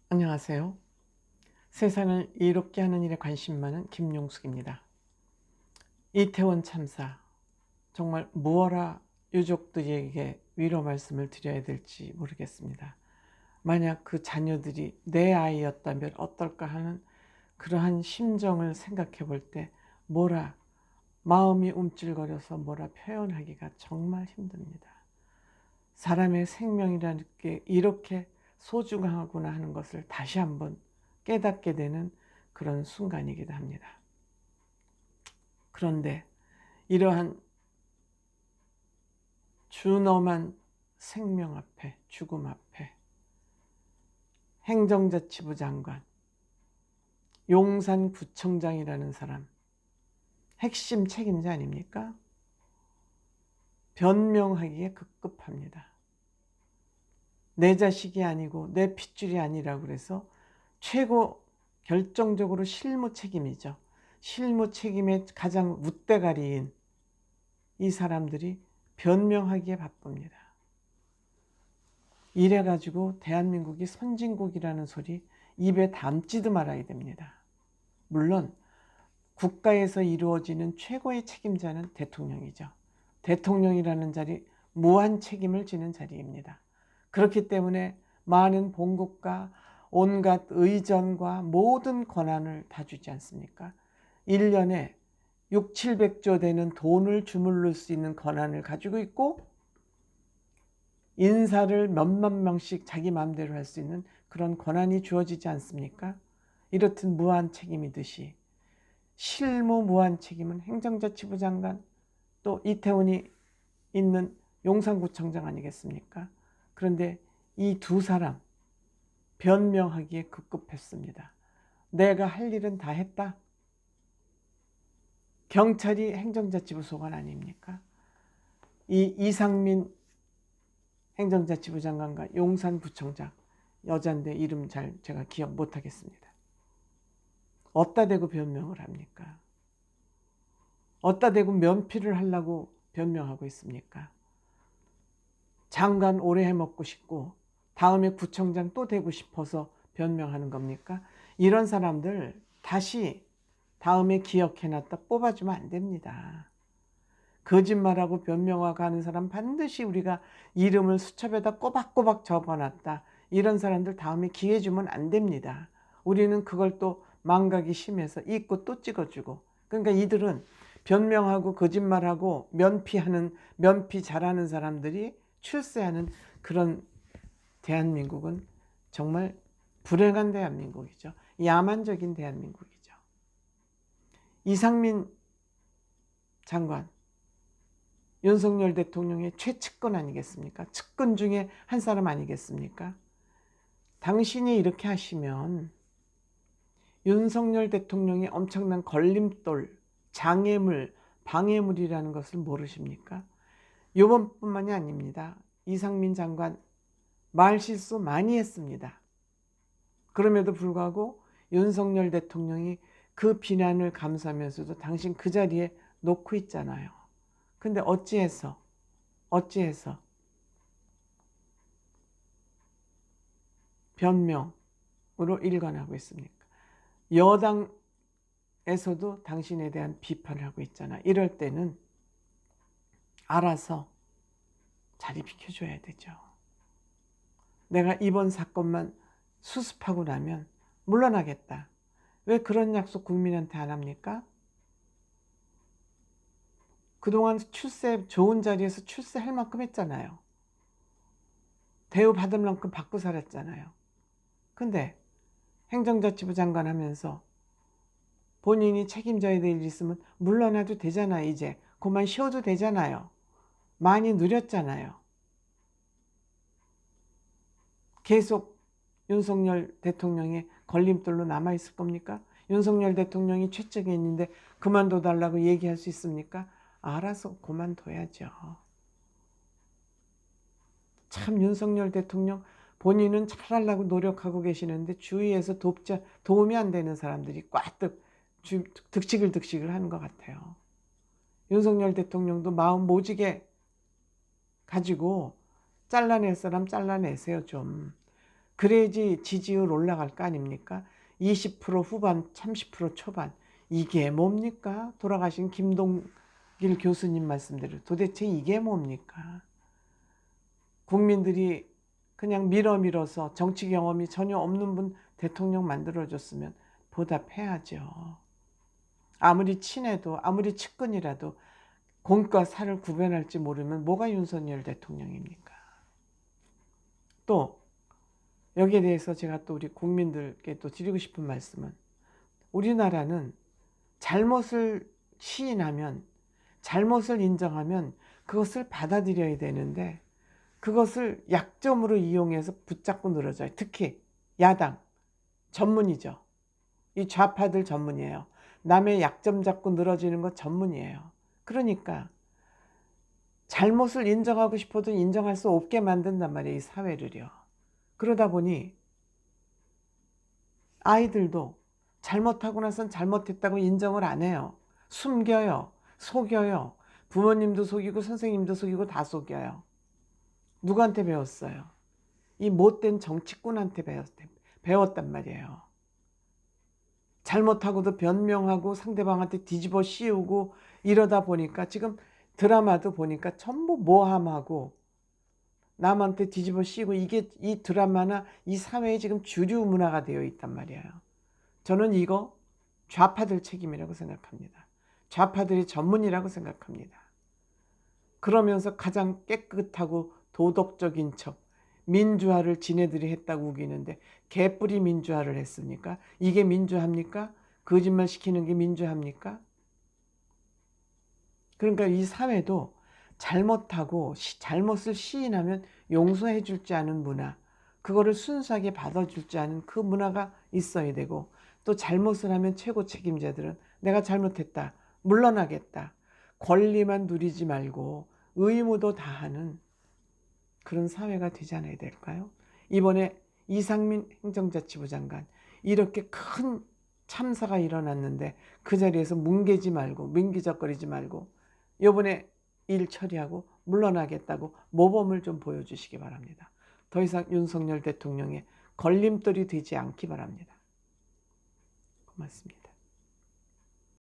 안녕하세요. 세상을 이롭게 하는 일에 관심 많은 김용숙입니다. 이태원 참사, 정말 무엇라 유족들에게 위로 말씀을 드려야 될지 모르겠습니다. 만약 그 자녀들이 내 아이였다면 어떨까 하는 그러한 심정을 생각해 볼 때 마음이 움찔거려서 표현하기가 정말 힘듭니다. 사람의 생명이라는 게 이렇게 소중하구나 하는 것을 다시 한번 깨닫게 되는 그런 순간이기도 합니다. 그런데 이러한 준엄한 생명 앞에, 죽음 앞에 행정자치부 장관, 용산구청장이라는 사람, 핵심 책임자 아닙니까? 변명하기에 급급합니다. 내 자식이 아니고 내 핏줄이 아니라고 그래서 최고 결정적으로 실무 책임이죠. 실무 책임의 가장 웃대가리인 이 사람들이 변명하기에 바쁩니다. 이래가지고 대한민국이 선진국이라는 소리 입에 담지도 말아야 됩니다. 물론 국가에서 이루어지는 최고의 책임자는 대통령이죠. 대통령이라는 자리, 무한 책임을 지는 자리입니다. 그렇기 때문에 많은 봉국과 온갖 의전과 모든 권한을 다 주지 않습니까? 1년에 6, 700조 되는 돈을 주물를 수 있는 권한을 가지고 있고 인사를 몇만 명씩 자기 마음대로 할 수 있는 그런 권한이 주어지지 않습니까? 이렇듯 무한 책임이듯이 실무 무한 책임은 행정자치부 장관, 또 이태원이 있는 용산구청장 아니겠습니까? 그런데 이 두 사람 변명하기에 급급했습니다. 내가 할 일은 다 했다. 경찰이 행정자치부 소관 아닙니까? 이 이상민 행정자치부 장관과 용산구청장, 여잔데 이름 제가 기억 못하겠습니다. 어디다 대고 변명을 합니까? 어디다 대고 면피를 하려고 변명하고 있습니까? 장관 오래 해먹고 싶고 다음에 구청장 또 되고 싶어서 변명하는 겁니까? 이런 사람들 다시 다음에 기억해놨다 뽑아주면 안 됩니다. 거짓말하고 변명하고 하는 사람 반드시 우리가 이름을 수첩에다 꼬박꼬박 적어놨다. 이런 사람들 다음에 기회 주면 안 됩니다. 우리는 그걸 또 망각이 심해서 잊고 또 찍어주고. 그러니까 이들은 변명하고 거짓말하고 면피 잘하는 사람들이 출세하는 그런 대한민국은 정말 불행한 대한민국이죠. 야만적인 대한민국이죠. 이상민 장관, 윤석열 대통령의 최측근 아니겠습니까? 측근 중에 한 사람 아니겠습니까? 당신이 이렇게 하시면 윤석열 대통령의 엄청난 걸림돌, 장애물, 방해물이라는 것을 모르십니까? 이번뿐만이 아닙니다. 이상민 장관 말실수 많이 했습니다. 그럼에도 불구하고 윤석열 대통령이 그 비난을 감수하면서도 당신 그 자리에 놓고 있잖아요. 근데 어찌해서 변명으로 일관하고 있습니까? 여당에서도 당신에 대한 비판을 하고 있잖아. 이럴 때는 알아서 자리 비켜줘야 되죠. 내가 이번 사건만 수습하고 나면 물러나겠다. 왜 그런 약속 국민한테 안 합니까? 그동안 좋은 자리에서 출세할 만큼 했잖아요. 대우 받을 만큼 받고 살았잖아요. 근데 행정자치부 장관 하면서 본인이 책임져야 될 일 있으면 물러나도 되잖아요. 이제 그만 쉬어도 되잖아요. 많이 누렸잖아요. 계속 윤석열 대통령의 걸림돌로 남아있을 겁니까? 윤석열 대통령이 최측에 있는데 그만둬달라고 얘기할 수 있습니까? 알아서 그만둬야죠. 참 윤석열 대통령 본인은 잘하려고 노력하고 계시는데 주위에서 도움이 안 되는 사람들이 꽈뜩 득식을 하는 것 같아요. 윤석열 대통령도 마음 모지게 가지고 잘라낼 사람 잘라내세요 좀. 그래야지 지지율 올라갈 거 아닙니까? 20% 후반, 30% 초반. 이게 뭡니까? 돌아가신 김동길 교수님 말씀대로 도대체 이게 뭡니까? 국민들이 그냥 밀어서 정치 경험이 전혀 없는 분 대통령 만들어줬으면 보답해야죠. 아무리 친해도 아무리 측근이라도 공과 사를 구별할지 모르면 뭐가 윤석열 대통령입니까? 또 여기에 대해서 제가 또 우리 국민들께 또 드리고 싶은 말씀은, 우리나라는 잘못을 시인하면, 잘못을 인정하면 그것을 받아들여야 되는데 그것을 약점으로 이용해서 붙잡고 늘어져요. 특히 야당 전문이죠. 이 좌파들 전문이에요. 남의 약점 잡고 늘어지는 것 전문이에요. 그러니까 잘못을 인정하고 싶어도 인정할 수 없게 만든단 말이에요. 이 사회를요. 그러다 보니 아이들도 잘못하고 나선 잘못했다고 인정을 안 해요. 숨겨요. 속여요. 부모님도 속이고 선생님도 속이고 다 속여요. 누구한테 배웠어요? 이 못된 정치꾼한테 배웠단 말이에요. 잘못하고도 변명하고 상대방한테 뒤집어 씌우고 이러다 보니까 지금 드라마도 보니까 전부 모함하고 남한테 뒤집어 씌우고, 이게 이 드라마나 이 사회에 지금 주류 문화가 되어 있단 말이에요. 저는 이거 좌파들 책임이라고 생각합니다. 좌파들이 전문이라고 생각합니다. 그러면서 가장 깨끗하고 도덕적인 척, 민주화를 지네들이 했다고 우기는데 개뿔이 민주화를 했습니까? 이게 민주화입니까? 거짓말 시키는 게 민주화입니까? 그러니까 이 사회도 잘못하고 잘못을 시인하면 용서해 줄지 않은 문화, 그거를 순수하게 받아줄지 않은 그 문화가 있어야 되고, 또 잘못을 하면 최고 책임자들은 내가 잘못했다, 물러나겠다, 권리만 누리지 말고 의무도 다하는 그런 사회가 되지 않아야 될까요? 이번에 이상민 행정자치부 장관, 이렇게 큰 참사가 일어났는데 그 자리에서 뭉개지 말고 민기적거리지 말고 이번에 일 처리하고 물러나겠다고 모범을 좀 보여주시기 바랍니다. 더 이상 윤석열 대통령의 걸림돌이 되지 않기 바랍니다. 고맙습니다.